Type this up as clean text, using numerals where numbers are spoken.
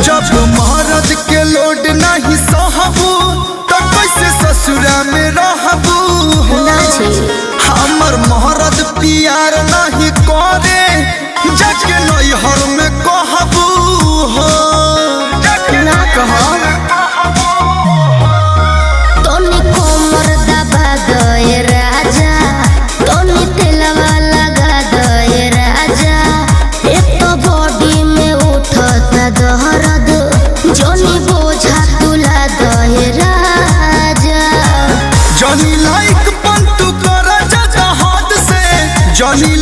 जब मरद के लोड नहीं सहबू तो कैसे ससुरा में रहबू हमर मरद प्यार नहीं करे जाके नैहर में कहबू हो ना कहो तोनी कोमर दबा गए राजा तोनी तेलवा लगा गए राजा एक तो बॉडी में उठता दर्द जोनी बोझा तुला गए राजा जनी लाइक पंतु कर जहाद से जनी